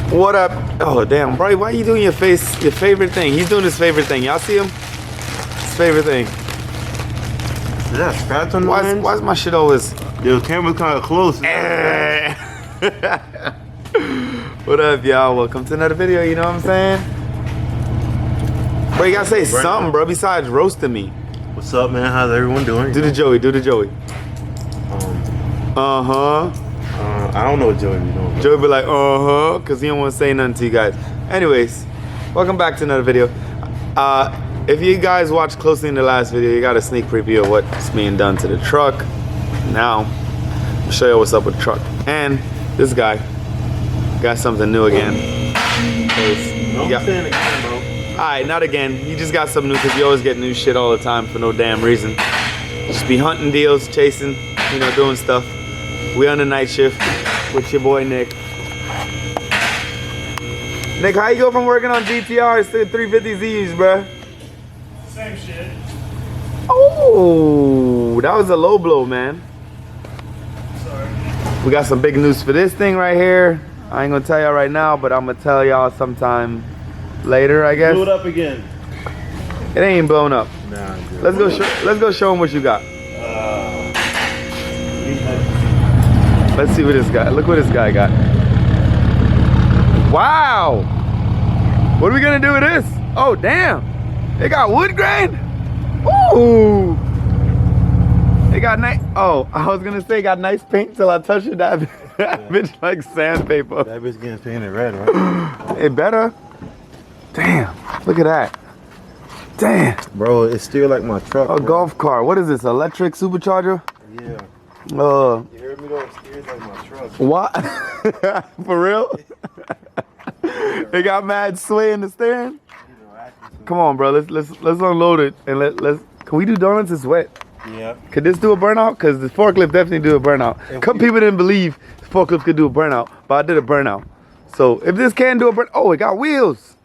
What up? Oh damn, bro, why are you doing your favorite thing? He's doing his favorite thing. Y'all see him? His favorite thing. Is that scratch on the lens? Why is my shit always? The camera's kind of close. What up, y'all? Welcome to another video, you know what I'm saying? Bro, you gotta say something, bro, besides roasting me. What's up, man? How's everyone doing? Do the Joey, do the Joey. I don't know what Joey be doing. Joey be like, because he don't want to say nothing to you guys. Anyways, welcome back to another video. If you guys watched closely in the last video, you got a sneak preview of what's being done to the truck. Now, I'll show you what's up with the truck. And this guy got something new again. Alright, not again. He just got something new because you always get new shit all the time for no damn reason. Just be hunting deals, chasing, you know, doing stuff. We on the night shift with your boy Nick. Nick, how you go from working on GTRs to 350Zs, bruh? Same shit. Oh, that was a low blow, man. Sorry. We got some big news for this thing right here. I ain't gonna tell y'all right now, but I'm gonna tell y'all sometime later, I guess. Blew it up again. It ain't blown up. Nah, good. Let's go show him what you got. Let's see what this guy, look what this guy got. Wow! What are we gonna do with this? Oh, damn. They got wood grain? Ooh! They got nice, oh, I was gonna say got nice paint till I touched it. That bitch like sandpaper. That bitch getting painted red, right? It better. Damn, look at that. Damn. Bro, it's still like my truck. A golf cart. What is this, electric supercharger? Yeah. You heard me though? It steers like my truck. What? For real? They got mad sway in the steering? Come on, bro. Let's unload it and let's. Can we do donuts? It's wet. Yeah. Could this do a burnout? Cause the forklift definitely do a burnout. Some people didn't believe the forklift could do a burnout, but I did a burnout. So if this can do a burnout, oh, it got wheels.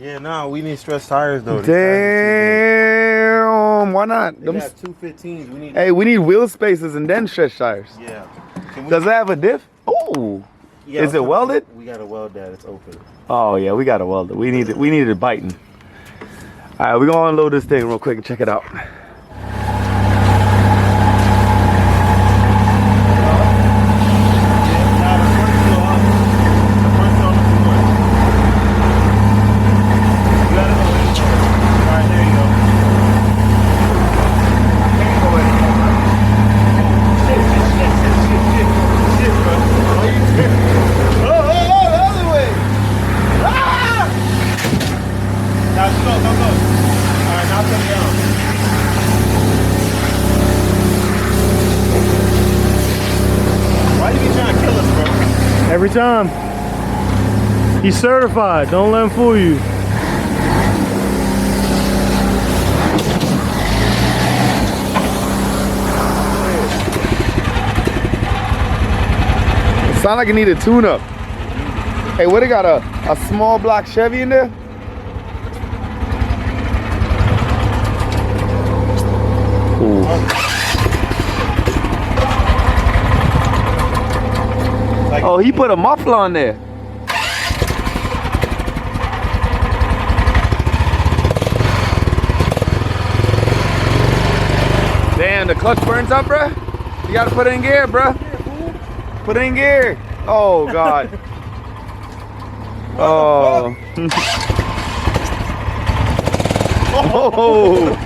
Yeah, nah, we need stress tires though. Damn, why not? They got 215s. We need. Hey, we need wheel spaces and then stretch tires. Yeah. Does it have a diff? Oh, Yeah, is it welded? We gotta weld that. It's open. Oh yeah, we gotta weld it. We need it biting. All right, we're gonna unload this thing real quick and check it out. Every time. He's certified. Don't let him fool you. It sounds like it need a tune-up. Hey, what, it got a small block Chevy in there? Ooh. Oh, he put a muffler on there. Damn, the clutch burns up, bruh. You gotta put it in gear, bruh. Put it in gear. Oh, God. Oh. Oh.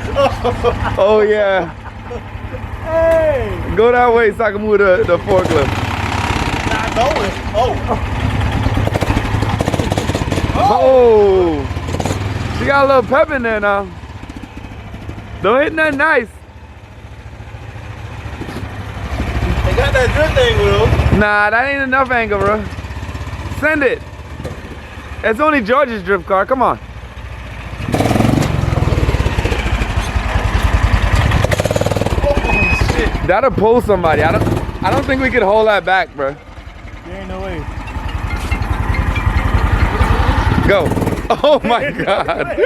Oh, yeah. Hey! Go that way so I can move the forklift. Going. Oh. Oh. She got a little pep in there now. Don't hit nothing nice. that drift angle though. Nah, that ain't enough angle, bro. Send it. It's only George's drift car. Come on. Oh shit. That'll pull somebody. I don't think we could hold that back, bro. There ain't no way. Go. Oh my God.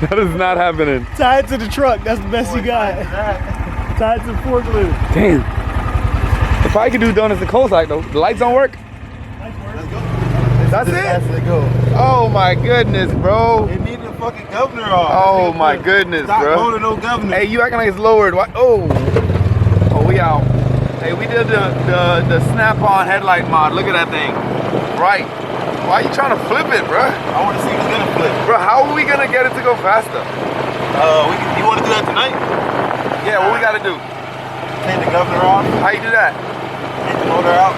That is not happening. Tie it to the truck. That's the best you got. Tie it to the forklift. Damn. If I could do donuts at Cold Sack though, the lights don't work. Let's go. That's it? That's it. Go. Oh my goodness, bro. They need the fucking governor off. Oh my goodness, Stop bro. holding no governor. Hey, you acting like it's lowered. What? Oh. Oh, we out. Hey, we did the snap-on headlight mod. Look at that thing. Right. Why are you trying to flip it, bro? I want to see who's gonna flip. Bro, how are we gonna get it to go faster? You want to do that tonight? Yeah, what we gotta do? Take the governor off. How you do that? Take the motor out.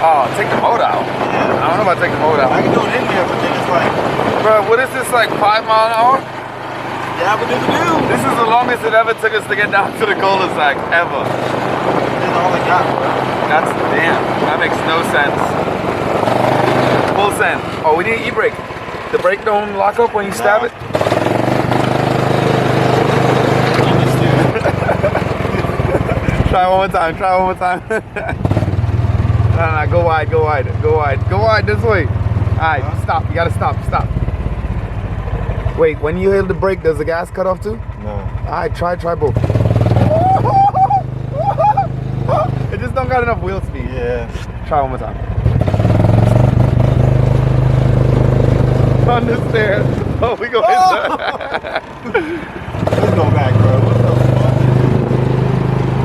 Oh, take the motor out. Yeah. I don't know about take the motor I out. can do it in there, but then it's like, Bro, what is this, like 5 miles an hour? yeah, but this do. This is the longest it ever took us to get down to the cul-de-sac, ever. That's all I got, bro. That's, damn, that makes no sense. Full send. Oh, we need an e-brake. The brake don't lock up when you stab it? Try one more time, try one more time. No, go wide, go wide, go wide. Go wide this way. Alright, stop, you gotta stop. Wait, when you hit the brake, does the gas cut off too? No. Alright, try both. It just don't got enough wheel speed. Yeah. Try one more time. On the stairs. Oh, we go Let's go back, bro. What the fuck?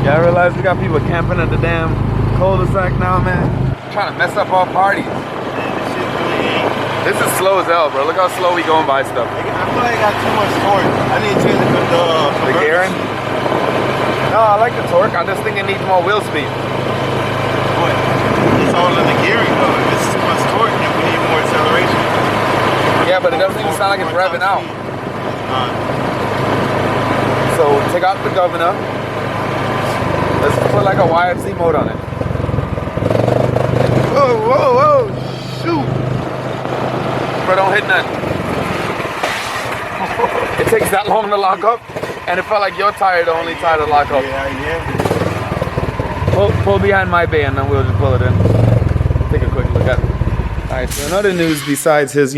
Yeah, I realize we got people camping at the damn cul-de-sac now, man. Trying to mess up our parties. Man, this shit really ain't. This is slow as hell, bro. Look how slow we going by stuff. I feel like I got too much torque. I need to change the The gearing? No, I like the torque. I just think it needs more wheel speed. What? It's all in the gearing though. If it's too much torque, then we need more acceleration. Yeah, but it doesn't even sound like it's revving out. So take out the governor. Let's put like a YFC mode on it. Whoa, shoot. Bro, don't hit nothing. It takes that long to lock up, and it felt like your tire the only tire to lock up. Yeah. Pull behind my bay and then we'll just pull it in. Take a quick look at it. Alright, so another news besides his,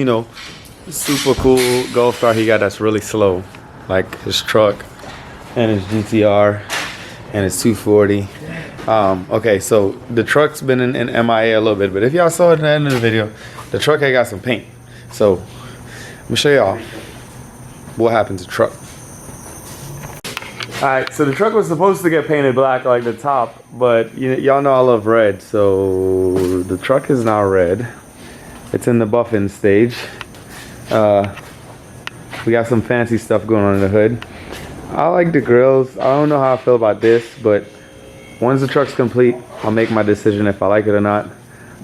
super cool Golf car he got that's really slow. Like his truck and his GTR and his 240. Okay, so the truck's been in MIA a little bit, but if y'all saw it at the end of the video, the truck had got some paint. So I'm gonna show y'all what happened to the truck. Alright, so the truck was supposed to get painted black like the top, but y'all know I love red, so the truck is now red. It's in the buffing stage. We got some fancy stuff going on in the hood. I like the grills. I don't know how I feel about this, but once the truck's complete, I'll make my decision if I like it or not.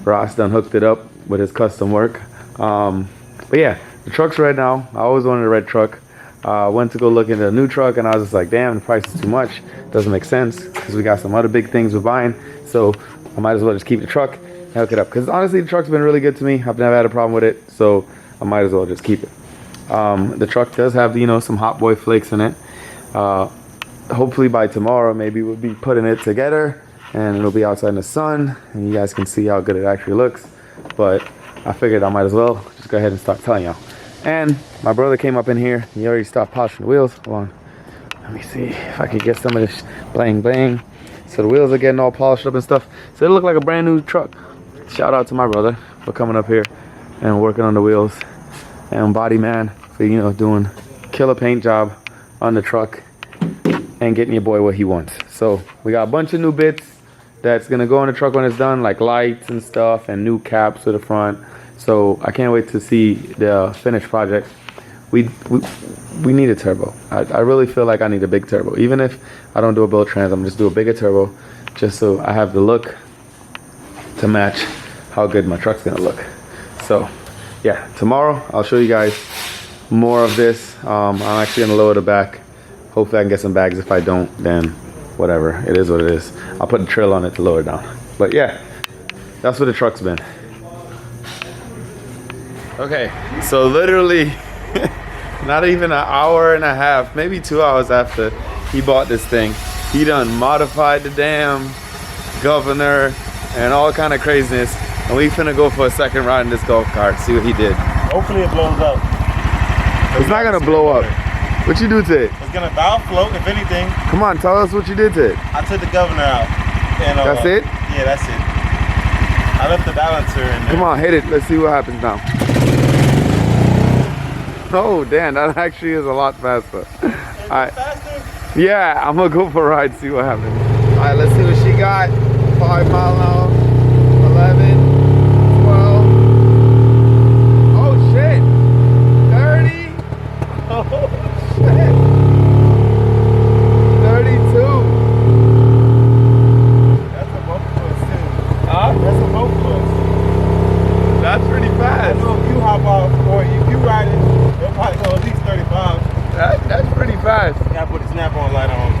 Ross done hooked it up with his custom work. But yeah, the truck's red now. I always wanted a red truck. Went to go look into a new truck and I was just like, damn, the price is too much. Doesn't make sense because we got some other big things we're buying. So I might as well just keep the truck and hook it up. Because honestly, the truck's been really good to me. I've never had a problem with it. So I might as well just keep it. The truck does have, some Hot Boy flakes in it. Hopefully by tomorrow, maybe we'll be putting it together and it'll be outside in the sun and you guys can see how good it actually looks. But I figured I might as well just go ahead and start telling y'all. And my brother came up in here. He already stopped polishing the wheels. Hold on. Let me see if I can get some of this bling bling. So the wheels are getting all polished up and stuff. So it look like a brand new truck. Shout out to my brother for coming up here and working on the wheels. And Body Man for, doing killer paint job on the truck and getting your boy what he wants. So we got a bunch of new bits that's gonna go on the truck when it's done, like lights and stuff and new caps to the front. So I can't wait to see the finished project. We need a turbo. I really feel like I need a big turbo. Even if I don't do a build trans, I'm just do a bigger turbo just so I have the look to match how good my truck's gonna look. So yeah, tomorrow I'll show you guys more of this. I'm actually gonna lower the back. Hopefully I can get some bags. If I don't, then whatever. It is what it is. I'll put a trail on it to lower it down. But yeah, that's where the truck's been. Okay, so literally not even an hour and a half, maybe 2 hours after he bought this thing, he done modified the damn governor and all kind of craziness. And we finna go for a second ride in this golf cart, see what he did. Hopefully it blows up. It's not gonna blow up. What you do to it? It's gonna valve float, if anything. Come on, tell us what you did to it. I took the governor out. And, That's it? Yeah, that's it. I left the balancer in there. Come on, hit it. Let's see what happens now. Oh, damn, that actually is a lot faster. All right. Faster? Yeah, I'm gonna go for a ride, see what happens. All right, let's see what she got. 5 mile an hour, 11, 12. Oh shit, 30. Oh shit, 32. That's a boat plus too. Huh? That's a boat plus. That's pretty I fast. know if you hop off or if you ride it, it'll probably go at least 35. That's pretty fast. Gotta put the snap-on light on.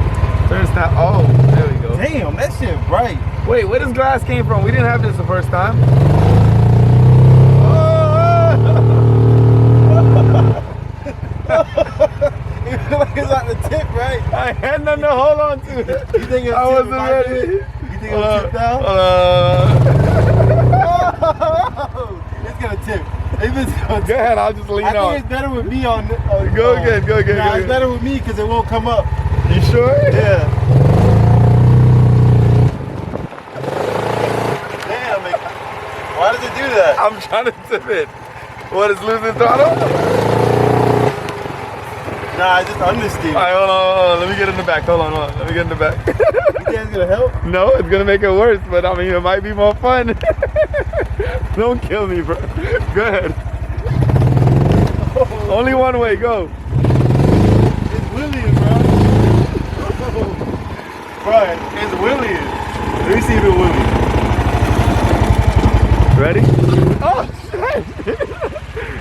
There's not. Oh, there we go. Damn, that shit bright. Wait, where this glass came from? We didn't have this the first time. Like it's on the tip, right? I had nothing to hold on to. You think it'll I tip wasn't if I ready. did? You think it'll tip down? It's gonna tip. If it's gonna Go tip. ahead, I'll just lean I on. think it's better with me on. Go again, go again, Nah, go it's again. better with me because it won't come up. You sure? Yeah. Damn, it, why does it do that? I'm trying to tip it. What is losing throttle? Nah, it's just understeer. All right, hold on. Let me get in the back. Hold on. Let me get in the back. You think it's gonna help? No, it's gonna make it worse, but I mean, it might be more fun. Don't kill me, bro. Go ahead. Only one way, go. It's Williams, bro. Right, it's Williams. Let me see if it Williams. Ready? Oh, shit.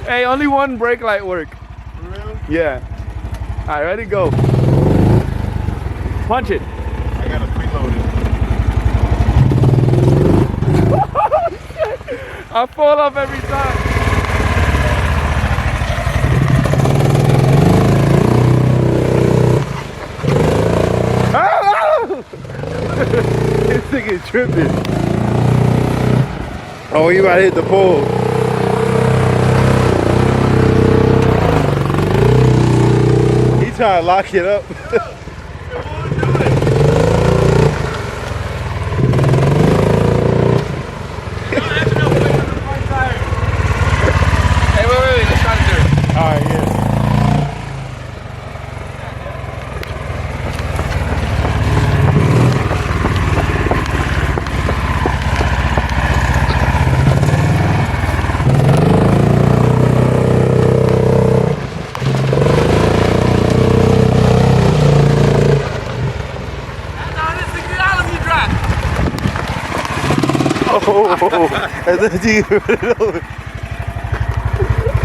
Hey, only one brake light work. For real? Yeah. All right, ready, go. Punch it. I gotta preload it. I fall off every time. This thing is tripping. Oh, you about to hit the pole. He trying to lock it up. Hey, wait, let's try to do it. Alright, yeah. Oh, and then you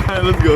All right, let's go.